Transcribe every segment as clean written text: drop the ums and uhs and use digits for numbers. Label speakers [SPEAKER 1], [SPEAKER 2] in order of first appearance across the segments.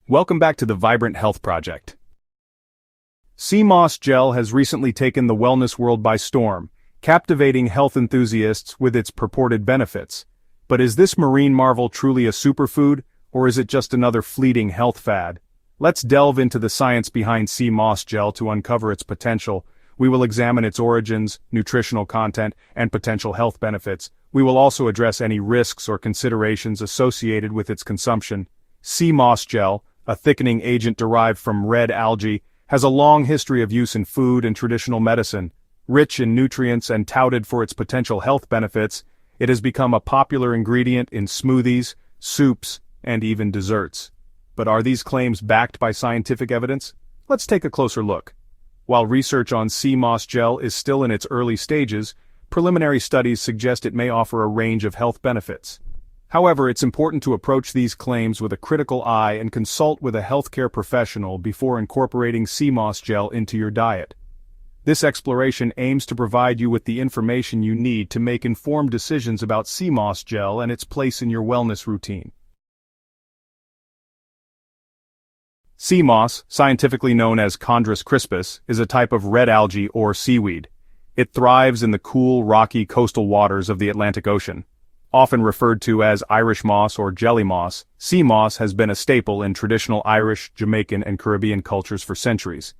[SPEAKER 1] Welcome back to the Vibrant Health Project. Sea moss gel has recently taken the wellness world by storm, captivating health enthusiasts with its purported benefits. But is this marine marvel truly a superfood, or is it just another fleeting health fad? Let's delve into the science behind sea moss gel to uncover its potential. We will examine its origins, nutritional content, and potential health benefits. We will also address any risks or considerations associated with its consumption. Sea moss gel, a thickening agent derived from red algae, has a long history of use in food and traditional medicine. Rich in nutrients and touted for its potential health benefits, it has become a popular ingredient in smoothies, soups, and even desserts. But are these claims backed by scientific evidence? Let's take a closer look. While research on sea moss gel is still in its early stages, preliminary studies suggest it may offer a range of health benefits. However, it's important to approach these claims with a critical eye and consult with a healthcare professional before incorporating sea moss gel into your diet. This exploration aims to provide you with the information you need to make informed decisions about sea moss gel and its place in your wellness routine. Sea moss, scientifically known as Chondrus crispus, is a type of red algae or seaweed. It thrives in the cool, rocky coastal waters of the Atlantic Ocean. Often referred to as Irish moss or jelly moss, sea moss has been a staple in traditional Irish, Jamaican, and Caribbean cultures for centuries.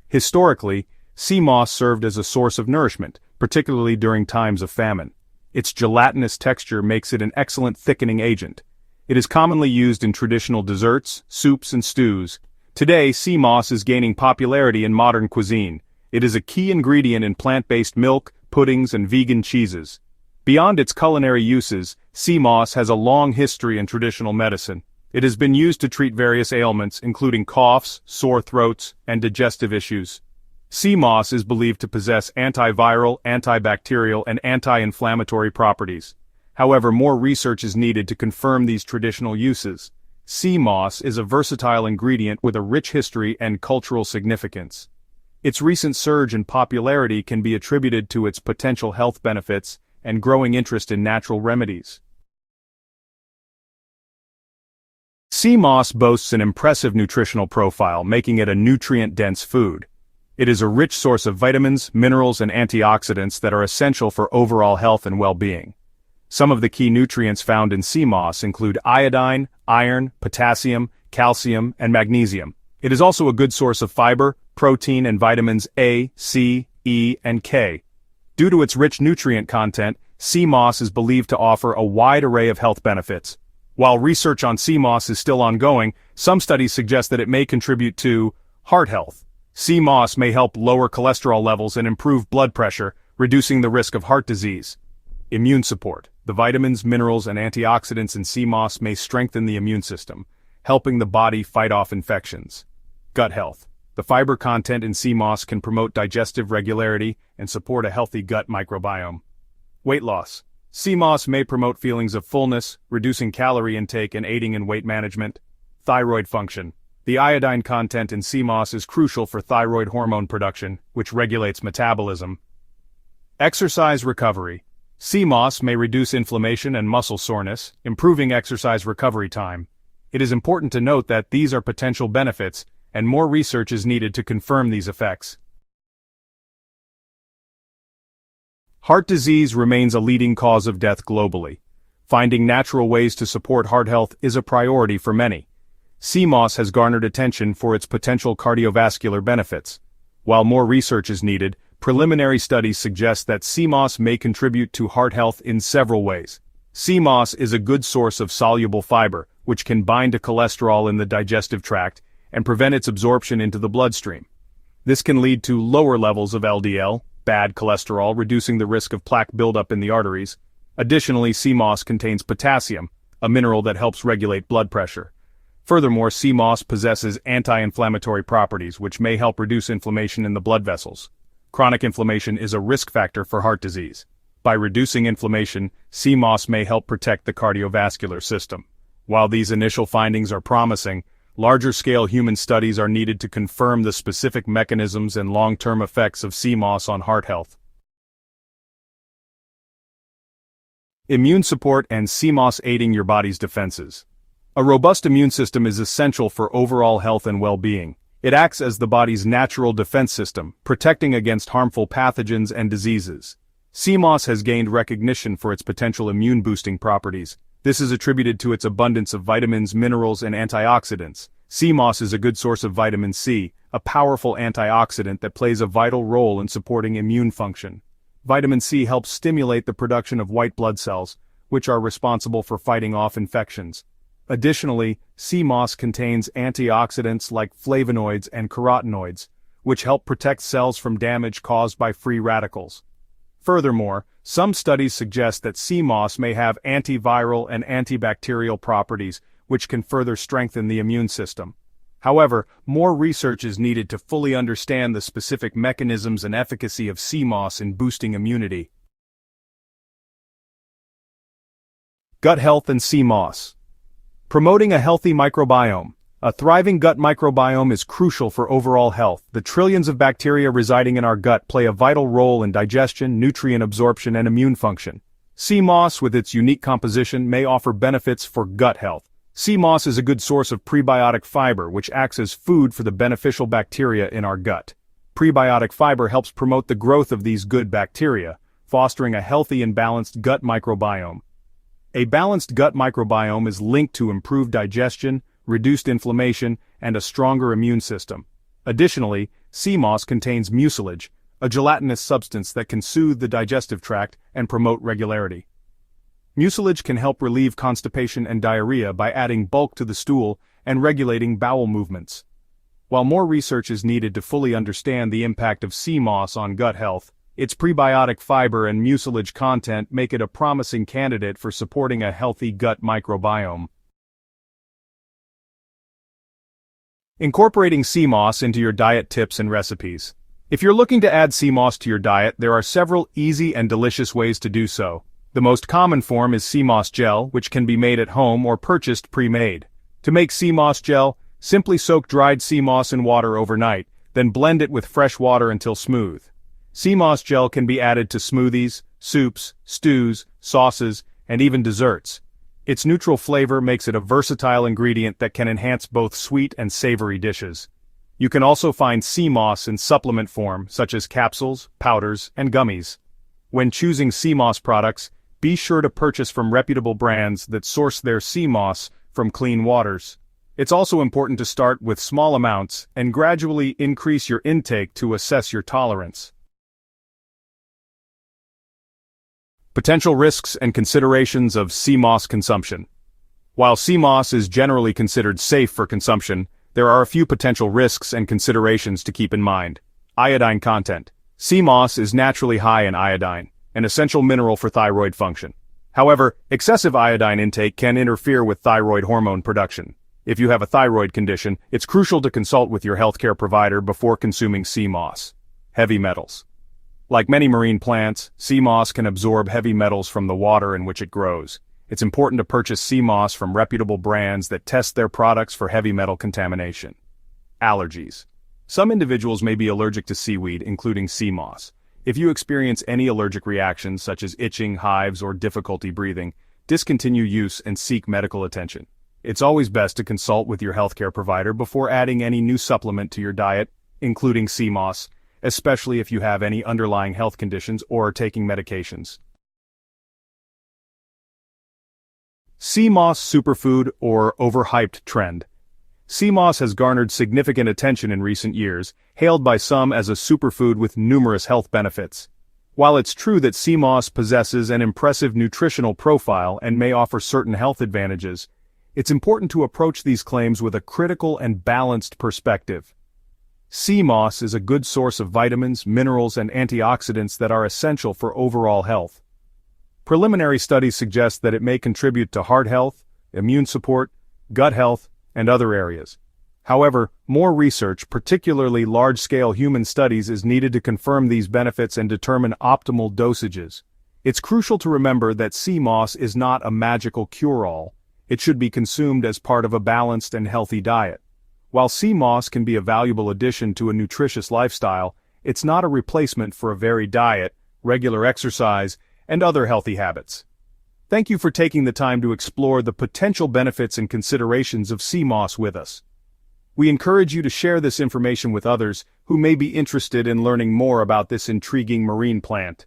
[SPEAKER 1] Historically, sea moss served as a source of nourishment, particularly during times of famine. Its gelatinous texture makes it an excellent thickening agent. It is commonly used in traditional desserts, soups, and stews. Today, sea moss is gaining popularity in modern cuisine. It is a key ingredient in plant-based milk, puddings, and vegan cheeses. Beyond its culinary uses, sea moss has a long history in traditional medicine. It has been used to treat various ailments, including coughs, sore throats, and digestive issues. Sea moss is believed to possess antiviral, antibacterial, and anti-inflammatory properties. However, more research is needed to confirm these traditional uses. Sea moss is a versatile ingredient with a rich history and cultural significance. Its recent surge in popularity can be attributed to its potential health benefits and growing interest in natural remedies. Sea moss boasts an impressive nutritional profile, making it a nutrient-dense food. It is a rich source of vitamins, minerals, and antioxidants that are essential for overall health and well-being. Some of the key nutrients found in sea moss include iodine, iron, potassium, calcium, and magnesium. It is also a good source of fiber, protein, and vitamins A, C, E, and K. Due to its rich nutrient content, sea moss is believed to offer a wide array of health benefits. While research on sea moss is still ongoing, some studies suggest that it may contribute to heart health. Sea moss may help lower cholesterol levels and improve blood pressure, reducing the risk of heart disease. Immune support. The vitamins, minerals, and antioxidants in sea moss may strengthen the immune system, helping the body fight off infections. Gut health. The fiber content in sea moss can promote digestive regularity and support a healthy gut microbiome. Weight loss. Sea moss may promote feelings of fullness, reducing calorie intake and aiding in weight management. Thyroid function. The iodine content in sea moss is crucial for thyroid hormone production, which regulates metabolism. Exercise recovery. Sea moss may reduce inflammation and muscle soreness, improving exercise recovery time. It is important to note that these are potential benefits, and more research is needed to confirm these effects. Heart disease remains a leading cause of death globally. Finding natural ways to support heart health is a priority for many. Sea moss has garnered attention for its potential cardiovascular benefits. While more research is needed, preliminary studies suggest that sea moss may contribute to heart health in several ways. Sea moss is a good source of soluble fiber, which can bind to cholesterol in the digestive tract and prevent its absorption into the bloodstream. This can lead to lower levels of LDL, bad cholesterol, reducing the risk of plaque buildup in the arteries. Additionally, sea moss contains potassium, a mineral that helps regulate blood pressure. Furthermore, sea moss possesses anti-inflammatory properties which may help reduce inflammation in the blood vessels. Chronic inflammation is a risk factor for heart disease. By reducing inflammation, sea moss may help protect the cardiovascular system. While these initial findings are promising, larger-scale human studies are needed to confirm the specific mechanisms and long-term effects of sea moss on heart health. Immune support and sea moss aiding your body's defenses. A robust immune system is essential for overall health and well-being. It acts as the body's natural defense system, protecting against harmful pathogens and diseases. Sea moss has gained recognition for its potential immune-boosting properties. This is attributed to its abundance of vitamins, minerals, and antioxidants. Sea moss is a good source of vitamin C, a powerful antioxidant that plays a vital role in supporting immune function. Vitamin C helps stimulate the production of white blood cells, which are responsible for fighting off infections. Additionally, sea moss contains antioxidants like flavonoids and carotenoids, which help protect cells from damage caused by free radicals. Furthermore, some studies suggest that sea moss may have antiviral and antibacterial properties, which can further strengthen the immune system. However, more research is needed to fully understand the specific mechanisms and efficacy of sea moss in boosting immunity. Gut health and sea moss. Promoting a healthy microbiome. A thriving gut microbiome is crucial for overall health. The trillions of bacteria residing in our gut play a vital role in digestion, nutrient absorption, and immune function. Sea moss, with its unique composition, may offer benefits for gut health. Sea moss is a good source of prebiotic fiber, which acts as food for the beneficial bacteria in our gut. Prebiotic fiber helps promote the growth of these good bacteria, fostering a healthy and balanced gut microbiome. A balanced gut microbiome is linked to improved digestion, reduced inflammation, and a stronger immune system. Additionally, sea moss contains mucilage, a gelatinous substance that can soothe the digestive tract and promote regularity. Mucilage can help relieve constipation and diarrhea by adding bulk to the stool and regulating bowel movements. While more research is needed to fully understand the impact of sea moss on gut health, its prebiotic fiber and mucilage content make it a promising candidate for supporting a healthy gut microbiome. Incorporating sea moss into your diet tips and recipes. If you're looking to add sea moss to your diet, there are several easy and delicious ways to do so. The most common form is sea moss gel, which can be made at home or purchased pre-made. To make sea moss gel, simply soak dried sea moss in water overnight, then blend it with fresh water until smooth. Sea moss gel can be added to smoothies, soups, stews, sauces, and even desserts. Its neutral flavor makes it a versatile ingredient that can enhance both sweet and savory dishes. You can also find sea moss in supplement form, such as capsules, powders, and gummies. When choosing sea moss products, be sure to purchase from reputable brands that source their sea moss from clean waters. It's also important to start with small amounts and gradually increase your intake to assess your tolerance. Potential risks and considerations of sea moss consumption. While sea moss is generally considered safe for consumption, there are a few potential risks and considerations to keep in mind. Iodine content. Sea moss is naturally high in iodine, an essential mineral for thyroid function. However, excessive iodine intake can interfere with thyroid hormone production. If you have a thyroid condition, it's crucial to consult with your healthcare provider before consuming sea moss. Heavy metals. Like many marine plants, sea moss can absorb heavy metals from the water in which it grows. It's important to purchase sea moss from reputable brands that test their products for heavy metal contamination. Allergies. Some individuals may be allergic to seaweed, including sea moss. If you experience any allergic reactions such as itching, hives, or difficulty breathing, discontinue use and seek medical attention. It's always best to consult with your healthcare provider before adding any new supplement to your diet, including sea moss, especially if you have any underlying health conditions or are taking medications. Sea moss superfood or overhyped trend. Sea moss has garnered significant attention in recent years, hailed by some as a superfood with numerous health benefits. While it's true that sea moss possesses an impressive nutritional profile and may offer certain health advantages, it's important to approach these claims with a critical and balanced perspective. Sea moss is a good source of vitamins, minerals, and antioxidants that are essential for overall health. Preliminary studies suggest that it may contribute to heart health, immune support, gut health, and other areas. However, more research, particularly large-scale human studies, is needed to confirm these benefits and determine optimal dosages. It's crucial to remember that sea moss is not a magical cure-all. It should be consumed as part of a balanced and healthy diet. While sea moss can be a valuable addition to a nutritious lifestyle, it's not a replacement for a varied diet, regular exercise, and other healthy habits. Thank you for taking the time to explore the potential benefits and considerations of sea moss with us. We encourage you to share this information with others who may be interested in learning more about this intriguing marine plant.